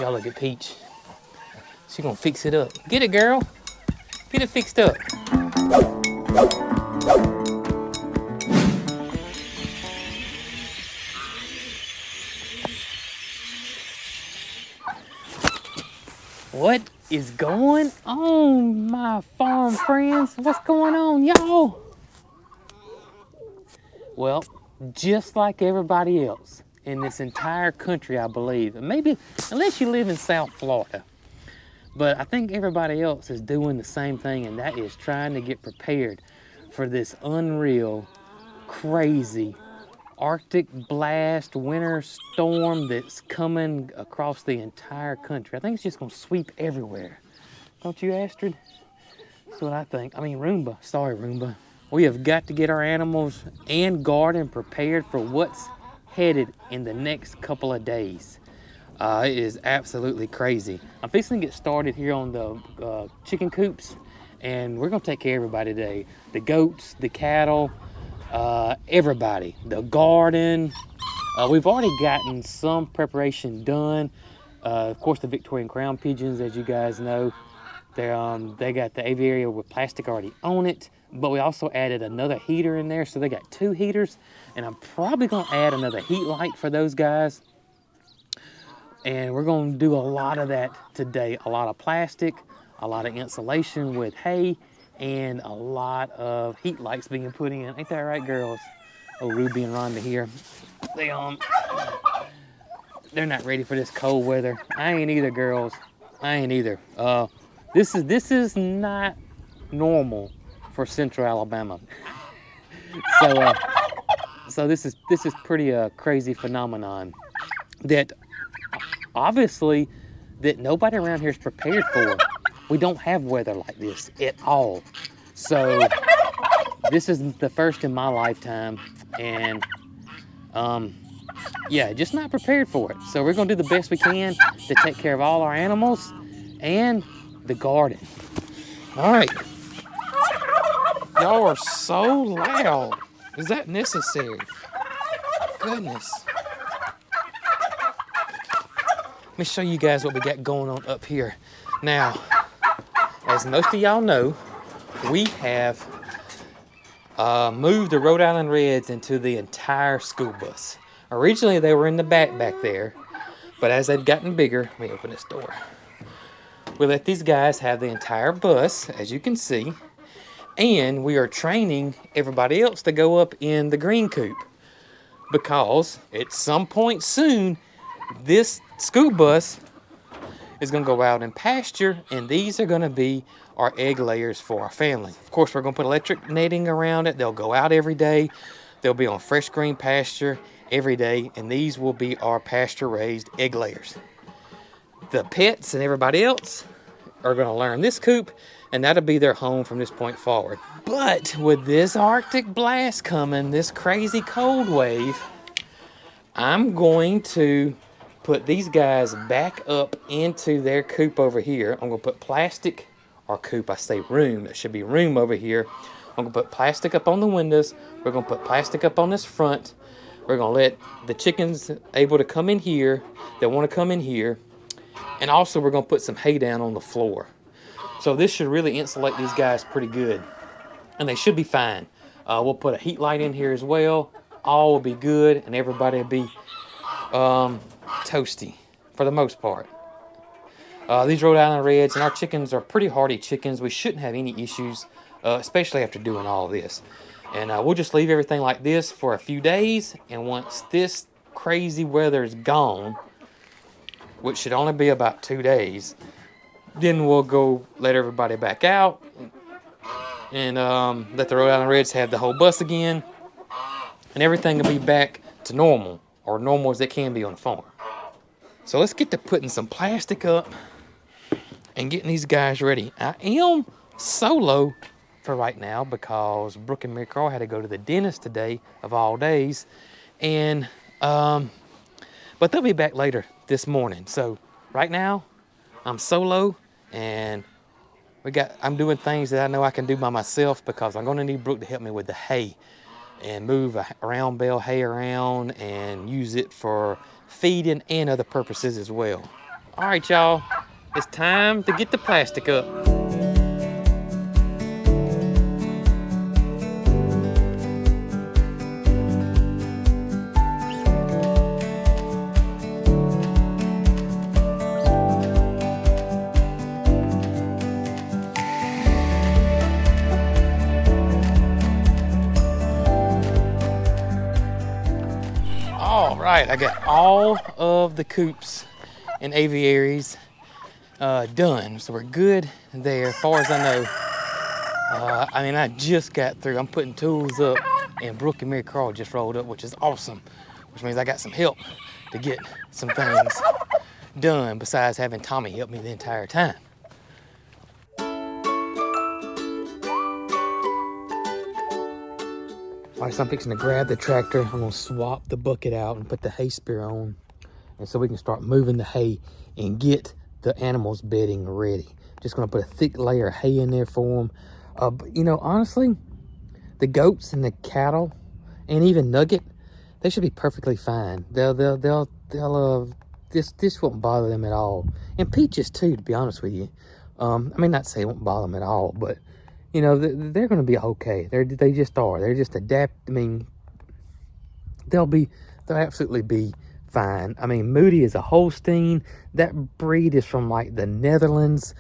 Y'all look at Peach. She gonna fix it up. Get it, girl. Get it fixed up. What is going on, my farm friends? What's going on, y'all? Well, just like everybody else in this entire country, I believe, maybe unless you live in South Florida, but I think everybody else is doing the same thing, and that is trying to get prepared for this unreal, crazy Arctic blast winter storm that's coming across the entire country. I think it's just gonna sweep everywhere. Don't you, Astrid? That's what I think. I mean, Roomba. Sorry, Roomba. We have got to get our animals and garden prepared for what's headed in the next couple of days. It is absolutely crazy. I'm fixing to get started here on the chicken coops, and we're gonna take care of everybody today. The goats, the cattle, everybody, the garden. We've already gotten some preparation done. Of course, the Victorian crown pigeons, as you guys know, they got the aviary with plastic already on it, but we also added another heater in there, so they got 2 heaters, and I'm probably gonna add another heat light for those guys. And we're gonna do a lot of that today. A lot of plastic, a lot of insulation with hay, and a lot of heat lights being put in. Ain't that right, girls? Oh, Ruby and Rhonda here. They're not ready for this cold weather. I ain't either, girls. I ain't either. This is not normal for Central Alabama. So this is pretty crazy phenomenon that obviously that nobody around here is prepared for. We don't have weather like this at all. So this is the first in my lifetime, and yeah, just not prepared for it. So we're gonna do the best we can to take care of all our animals and the garden. All right. Y'all are so loud. Is that necessary? Goodness. Let me show you guys what we got going on up here. Now, as most of y'all know, we have moved the Rhode Island Reds into the entire school bus. Originally, they were in the back there, but as they've gotten bigger, let me open this door. We let these guys have the entire bus, as you can see, and we are training everybody else to go up in the green coop, because at some point soon, this school bus is going to go out in pasture, and these are going to be our egg layers for our family. Of course, we're going to put electric netting around it. They'll go out every day. They'll be on fresh green pasture every day, and these will be our pasture-raised egg layers. The pets and everybody else are going to learn this coop, and that'll be their home from this point forward. But with this Arctic blast coming, this crazy cold wave, I'm going to put these guys back up into their coop over here. I'm going to put plastic, or coop, I say room. It should be room over here. I'm going to put plastic up on the windows. We're going to put plastic up on this front. We're going to let the chickens able to come in here that want to come in here. And also we're going to put some hay down on the floor. So this should really insulate these guys pretty good. And they should be fine. We'll put a heat light in here as well. All will be good, and everybody will be toasty for the most part. These Rhode Island Reds and our chickens are pretty hardy chickens. We shouldn't have any issues, especially after doing all this. And we'll just leave everything like this for a few days, and once this crazy weather is gone, which should only be about 2 days, then we'll go let everybody back out and let the Rhode Island Reds have the whole bus again, and everything will be back to normal, or normal as it can be on the farm. So let's get to putting some plastic up and getting these guys ready. I am solo for right now because Brooke and MaryCarl had to go to the dentist today of all days, and but they'll be back later this morning. So right now I'm solo, and I'm doing things that I know I can do by myself, because I'm going to need Brooke to help me with the hay and move a round bale hay around and use it for feeding and other purposes as well. All right, y'all. It's time to get the plastic up. All right, I got all of the coops and aviaries done, so we're good there as far as I know. I mean, I just got through. I'm putting tools up, and Brooke and MaryCarl just rolled up, which is awesome, which means I got some help to get some things done besides having Tommy help me the entire time. All right, so I'm fixing to grab the tractor. I'm gonna swap the bucket out and put the hay spear on, and so we can start moving the hay and get the animals bedding ready. Just gonna put a thick layer of hay in there for them. But you know, honestly, the goats and the cattle, and even Nugget, they should be perfectly fine. This won't bother them at all. And Peaches too, to be honest with you. I mean, not to say it won't bother them at all, but you know, they're going to be okay. They just are. They're just I mean, they'll absolutely be fine. I mean, Moody is a Holstein. That breed is from like the Netherlands.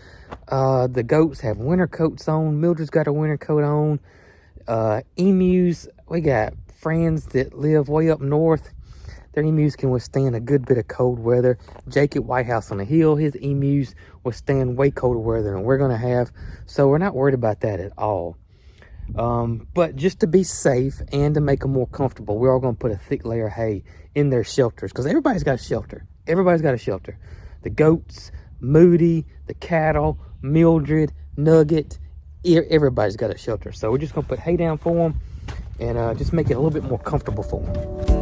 The goats have winter coats on. Mildred's got a winter coat on. Emus, we got friends that live way up north. Their emus can withstand a good bit of cold weather. Jake at White House on the Hill, his emus withstand way colder weather than we're going to have. So we're not worried about that at all. But just to be safe and to make them more comfortable, we're all going to put a thick layer of hay in their shelters. Because everybody's got a shelter. Everybody's got a shelter. The goats, Moody, the cattle, Mildred, Nugget, everybody's got a shelter. So we're just going to put hay down for them and just make it a little bit more comfortable for them.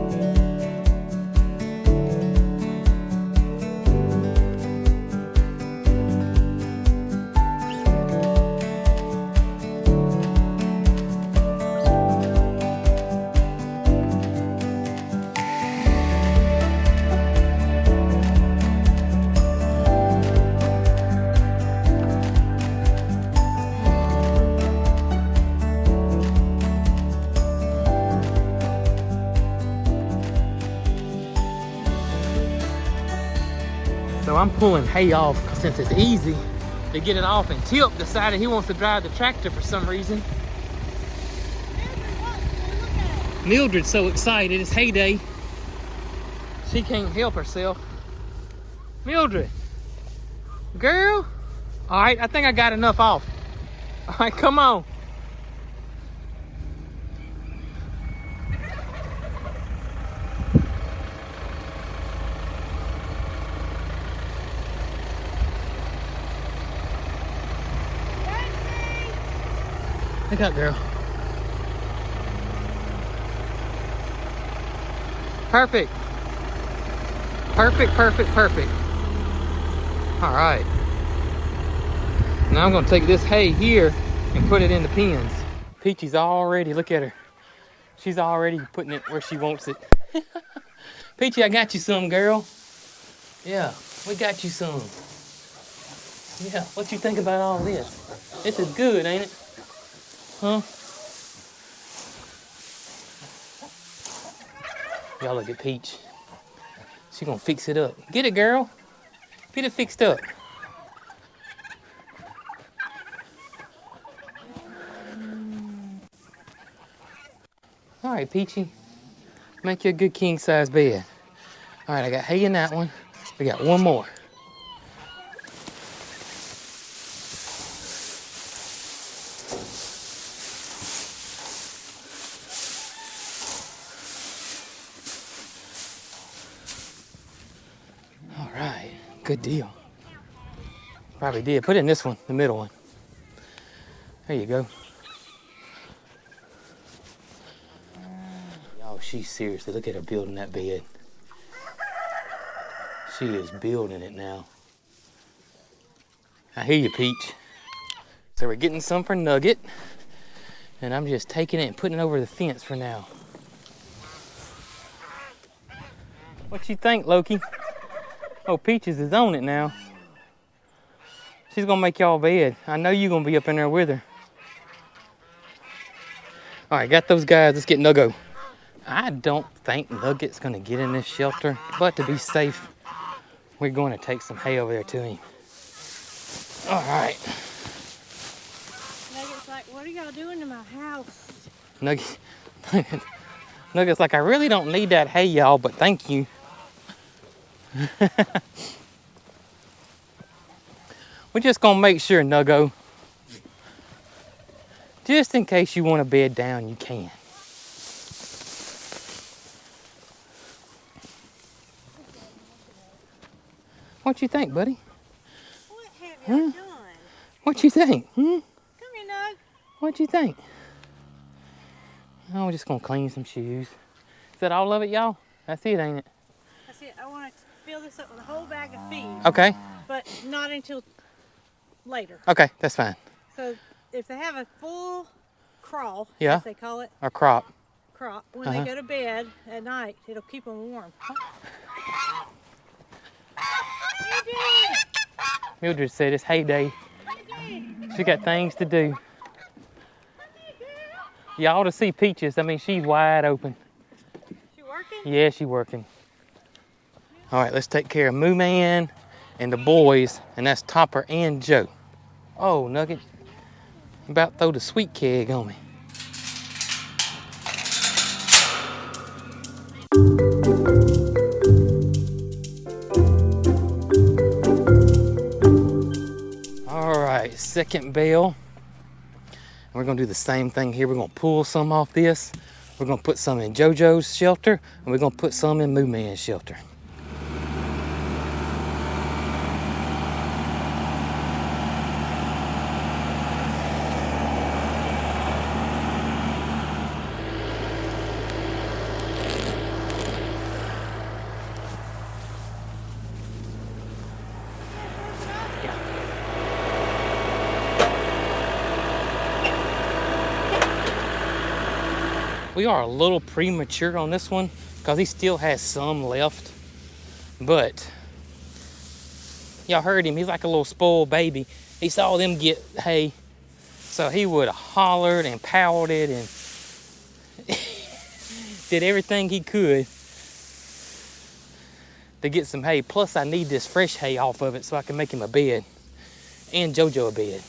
So I'm pulling hay off since it's easy to get it off, and Tip decided he wants to drive the tractor for some reason. Mildred's so excited, it's hay day. She can't help herself. Mildred, girl. All right, I think I got enough off. All right, come on. Look up, girl. Perfect. Perfect, perfect, perfect. All right. Now I'm gonna take this hay here and put it in the pens. Peachy's already, look at her. She's already putting it where she wants it. Peachy, I got you some, girl. Yeah, we got you some. Yeah, what you think about all this? This is good, ain't it? Huh? Y'all look at Peach. She gonna fix it up. Get it, girl. Get it fixed up. All right, Peachy. Make you a good king-size bed. All right, I got hay in that one. We got one more. Good deal. Probably did. Put it in this one, the middle one. There you go. Oh, she's seriously, look at her building that bed. She is building it now. I hear you, Peach. So we're getting some for Nugget, and I'm just taking it and putting it over the fence for now. What you think, Loki? Oh, Peaches is on it now. She's gonna make y'all bed. I know you're gonna be up in there with her. All right, got those guys. Let's get Nuggo. I don't think Nugget's gonna get in this shelter, but to be safe, we're going to take some hay over there to him. All right. Nugget's like, what are y'all doing to my house? Nugget's like, I really don't need that hay, y'all, but thank you. We're just gonna make sure, Nuggo, just in case you want to bed down, you can. What you think, buddy? What have you done? What you think? Come here, Nug. What you think? Oh, we're just gonna clean some shoes. Is that all of it, y'all? That's it, ain't it? That's it. I want to fill this up with a whole bag of feed. Okay. But not until later. Okay, that's fine. So if they have a full crawl, Yeah. as they call it, Our crop. when they go to bed at night, it'll keep them warm. Mildred said it's hay day. She got things to do. You ought to see Peaches. I mean, she's wide open. She working? Yeah, she's working. All right, let's take care of Moo Man and the boys, and that's Topper and Joe. Oh, Nugget, you about to throw the sweet keg on me. All right, second bale. And we're gonna do the same thing here. We're gonna pull some off this. We're gonna put some in JoJo's shelter, and we're gonna put some in Moo Man's shelter. We are a little premature on this one because he still has some left. But y'all heard him, he's like a little spoiled baby. He saw them get hay, so he would have hollered and pouted and did everything he could to get some hay. Plus I need this fresh hay off of it so I can make him a bed and JoJo a bed.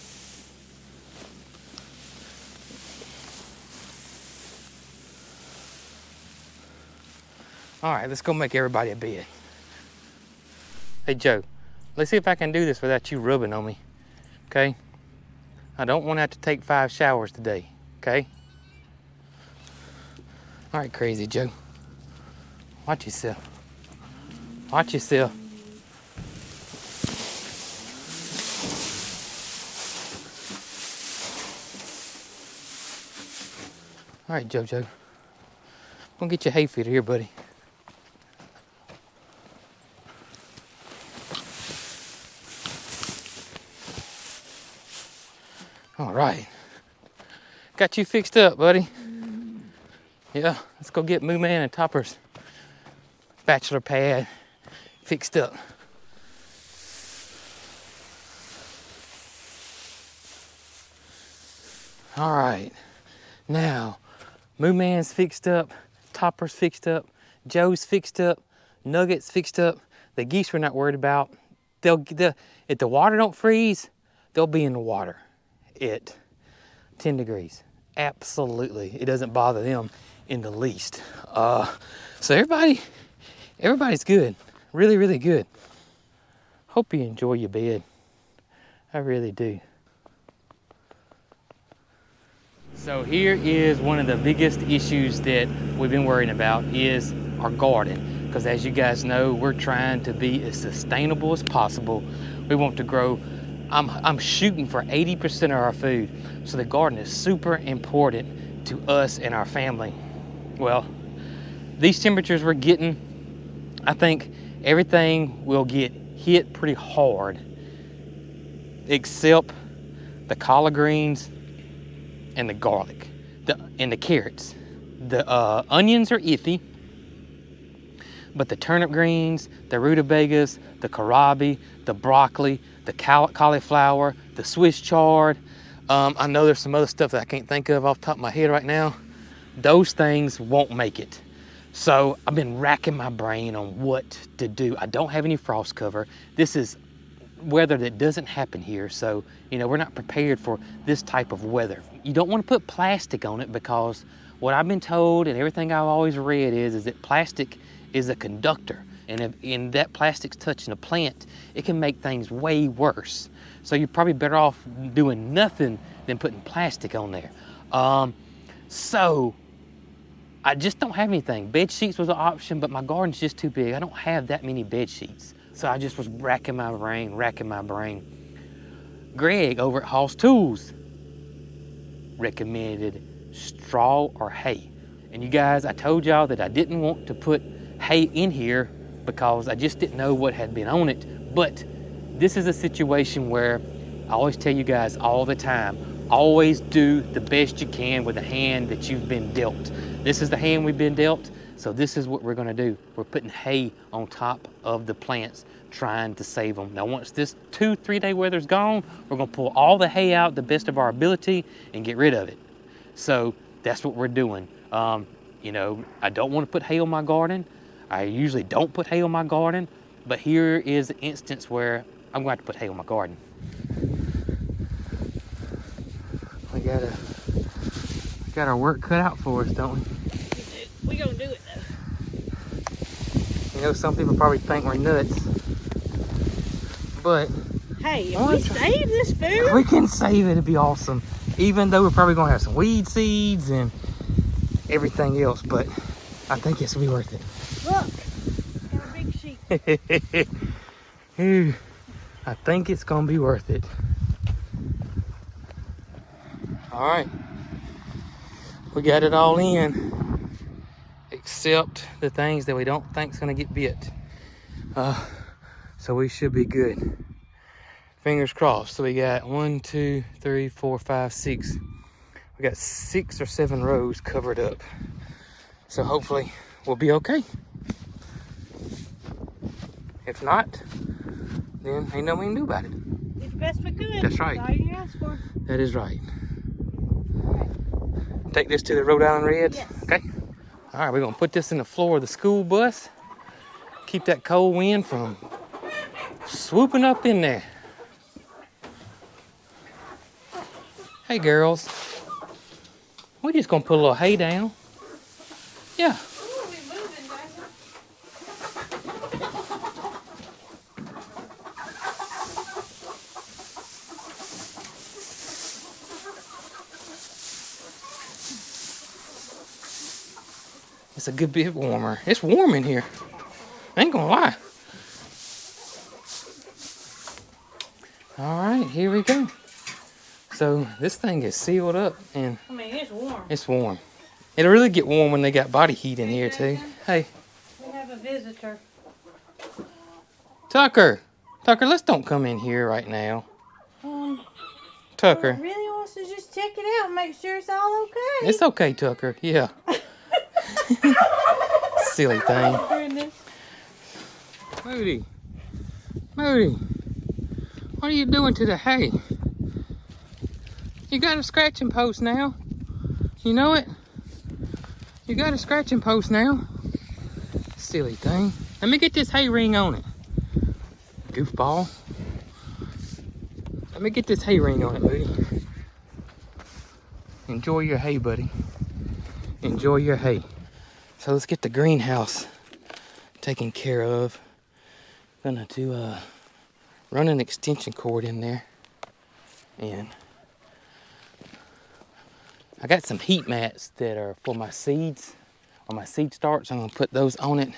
All right, let's go make everybody a bed. Hey, Joe, let's see if I can do this without you rubbing on me, okay? I don't want to have to take 5 showers today, okay? All right, crazy Joe. Watch yourself. Watch yourself. All right, JoJo. I'm gonna get your hay feeder here, buddy. All right, got you fixed up, buddy. Yeah, let's go get Moo Man and Topper's bachelor pad fixed up. All right, now Moo Man's fixed up, Topper's fixed up, Joe's fixed up, Nugget's fixed up. The geese we're not worried about. If the water don't freeze, they'll be in the water at 10 degrees. Absolutely, it doesn't bother them in the least. So everybody's good, really, really good. Hope you enjoy your bed. I really do. So here is one of the biggest issues that we've been worrying about is our garden. Because as you guys know, we're trying to be as sustainable as possible. We want to grow, I'm shooting for 80% of our food. So the garden is super important to us and our family. Well, these temperatures we're getting, I think everything will get hit pretty hard, except the collard greens and the garlic, and the carrots. The onions are iffy, but the turnip greens, the rutabagas, the kohlrabi, the broccoli, the cauliflower, the Swiss chard. I know there's some other stuff that I can't think of off the top of my head right now. Those things won't make it. So I've been racking my brain on what to do. I don't have any frost cover. This is weather that doesn't happen here, so we're not prepared for this type of weather. You don't want to put plastic on it, because what I've been told and everything I've always read is that plastic is a conductor, and if that plastic's touching a plant, it can make things way worse. So you're probably better off doing nothing than putting plastic on there. So I just don't have anything. Bed sheets was an option, but my garden's just too big. I don't have that many bed sheets. So I just was racking my brain. Greg over at Hoss Tools recommended straw or hay. And you guys, I told y'all that I didn't want to put hay in here because I just didn't know what had been on it. But this is a situation where I always tell you guys all the time, always do the best you can with the hand that you've been dealt. This is the hand we've been dealt, so this is what we're gonna do. We're putting hay on top of the plants, trying to save them. Now, once this 2-3 day weather's gone, we're gonna pull all the hay out the best of our ability and get rid of it. So that's what we're doing. I don't wanna put hay on my garden. I usually don't put hay on my garden, but here is an instance where I'm going to have to put hay on my garden. We got our work cut out for us, don't we? We gonna do it though. Some people probably think we're nuts, but hey, if we save this food, if we can save it, it'd be awesome. Even though we're probably gonna have some weed seeds and everything else, but I think it's gonna be worth it. Look, got a big sheep. I think it's gonna be worth it. All right, we got it all in, except the things that we don't think is gonna get bit. So we should be good. Fingers crossed. So we got 1, 2, 3, 4, 5, 6. We got 6 or 7 rows covered up. So hopefully we'll be okay. If not, then ain't nothing we can do about it. It's best we could. That's right. That's all you asked for. That is right. Take this to the Rhode Island Reds? Yes. Okay. All right, we're gonna put this in the floor of the school bus. Keep that cold wind from swooping up in there. Hey girls, we're just gonna put a little hay down. Yeah. It's a good bit warmer. It's warm in here. I ain't gonna lie. All right, here we go. So this thing is sealed up, and I mean, it's warm. it's warm. It'll really get warm when they got body heat in here too. Hey, We have a visitor. Tucker, let's don't come in here right now. Tucker. Really wants to just check it out and make sure it's all okay. It's okay, Tucker. Yeah. Silly thing. Oh, goodness. Moody, what are you doing to the hay? You got a scratching post now. You know it? You got a scratching post now. Silly thing. Let me get this hay ring on it. Goofball. Let me get this hay ring on it, Moody. Enjoy your hay, buddy. Enjoy your hay. So let's get the greenhouse taken care of. Gonna do run an extension cord in there, and I got some heat mats that are for my seeds, or my seed starts. I'm gonna put those on it,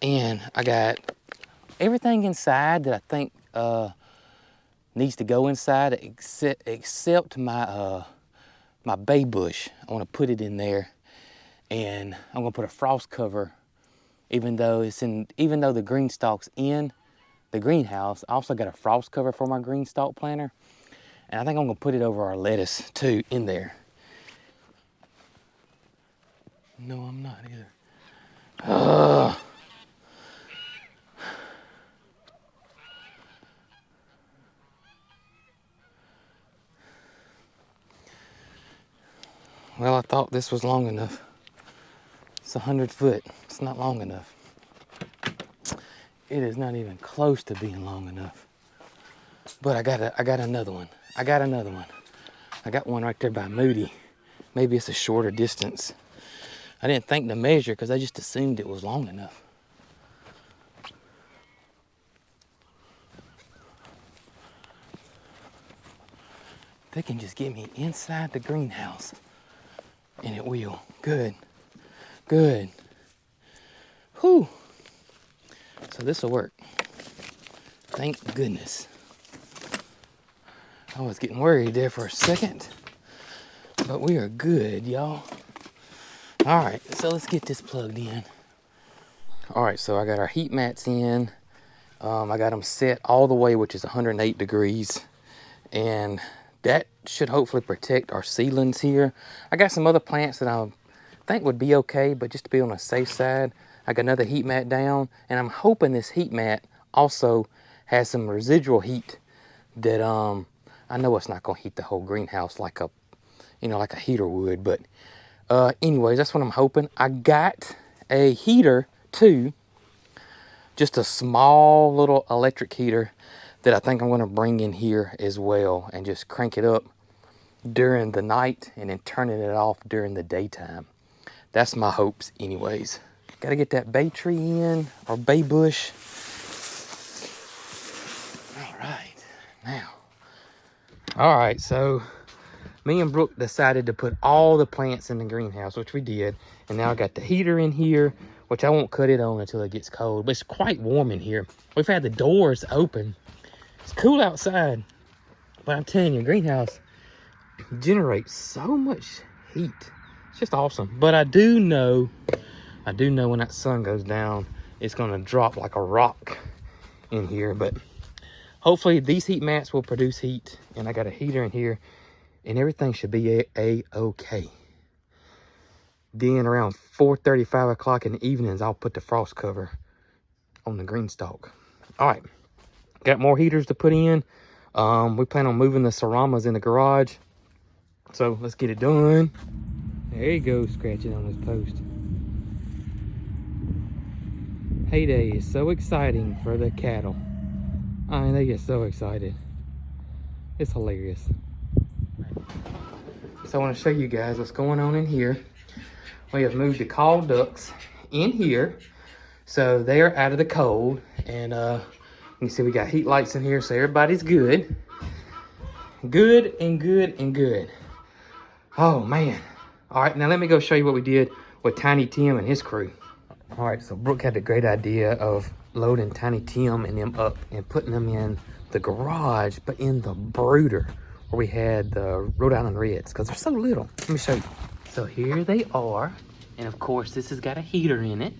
and I got everything inside that I think needs to go inside, except my my bay bush. I want to put it in there, and I'm gonna put a frost cover. Even though the green stalk's in the greenhouse, I also got a frost cover for my green stalk planter, and I think I'm gonna put it over our lettuce too in there. No, I'm not either. Well, I thought this was long enough. It's 100 foot. It's not long enough. It is not even close to being long enough. But I got another one. I got one right there by Moody. Maybe it's a shorter distance. I didn't think to measure because I just assumed it was long enough. They can just get me inside the greenhouse, and it will. Good. Good. Whew. So this will work. Thank goodness. I was getting worried there for a second, but we are good, y'all. All right, so let's get this plugged in. All right, so I got our heat mats in. I got them set all the way, which is 108 degrees, and that should hopefully protect our seedlings here. I got some other plants that I think would be okay, but just to be on the safe side, I got another heat mat down, and I'm hoping this heat mat also has some residual heat that I know it's not gonna heat the whole greenhouse like a heater would, but anyways, that's what I'm hoping. I got a heater too, just a small little electric heater that I think I'm gonna bring in here as well and just crank it up during the night and then turning it off during the daytime. That's my hopes anyways. Gotta get that bay tree in, or bay bush. All right, now. All right, so me and Brooke decided to put all the plants in the greenhouse, which we did. And now I got the heater in here, which I won't cut it on until it gets cold, but it's quite warm in here. We've had the doors open. It's cool outside, but I'm telling you, greenhouse generates so much heat. It's just awesome. But I do know when that sun goes down, it's gonna drop like a rock in here. But hopefully these heat mats will produce heat, and I got a heater in here, and everything should be a-okay. Then around 4:30, 5 o'clock in the evenings, I'll put the frost cover on the green stalk. All right, got more heaters to put in. We plan on moving the ceramas in the garage, so let's get it done. There he goes, scratching on his post. Heyday is so exciting for the cattle. I mean, they get so excited. It's hilarious. So I want to show you guys what's going on in here. We have moved the cow ducks in here, so they are out of the cold. And you can see we got heat lights in here, so everybody's good. Good and good and good. Oh man. All right, now let me go show you what we did with Tiny Tim and his crew. All right, so Brooke had the great idea of loading Tiny Tim and them up and putting them in the garage, but in the brooder where we had the Rhode Island Reds, because they're so little. Let me show you. So here they are, and of course this has got a heater in it.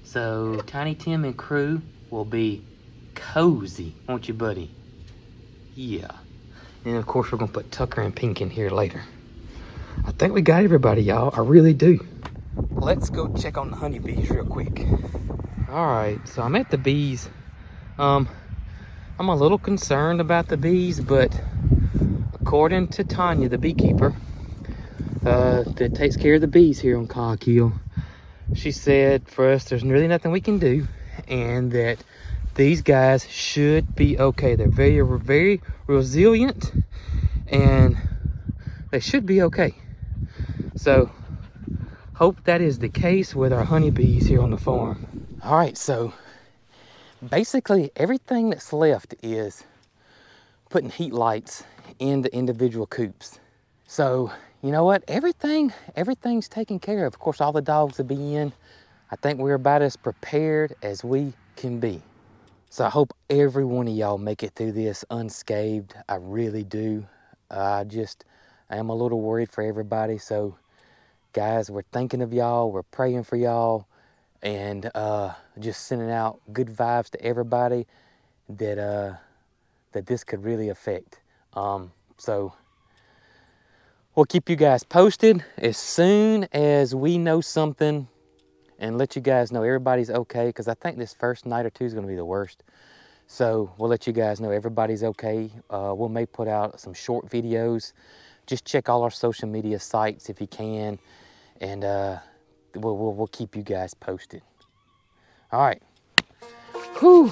So Tiny Tim and crew will be cozy, won't you, buddy? Yeah. And of course we're gonna put Tucker and Pink in here later. I think we got everybody, y'all. I really do. Let's go check on the honeybees real quick. All right, so I'm at the bees. I'm a little concerned about the bees, but according to Tanya, the beekeeper, that takes care of the bees here on Coghill, she said for us, there's really nothing we can do, and that these guys should be okay. They're very, very resilient, and they should be okay. So hope that is the case with our honeybees here on the farm. All right, so basically everything that's left is putting heat lights in the individual coops. So you know what, everything's taken care of. Of course, all the dogs will be in. I think we're about as prepared as we can be. So I hope every one of y'all make it through this unscathed. I really do. I am a little worried for everybody. So guys, we're thinking of y'all, we're praying for y'all, and just sending out good vibes to everybody that this could really affect. So we'll keep you guys posted as soon as we know something, and let you guys know everybody's okay, because I think this first night or two is going to be the worst. So we'll let you guys know everybody's okay. We may put out some short videos just check all our social media sites if you can, and we'll keep you guys posted. All right. Whew.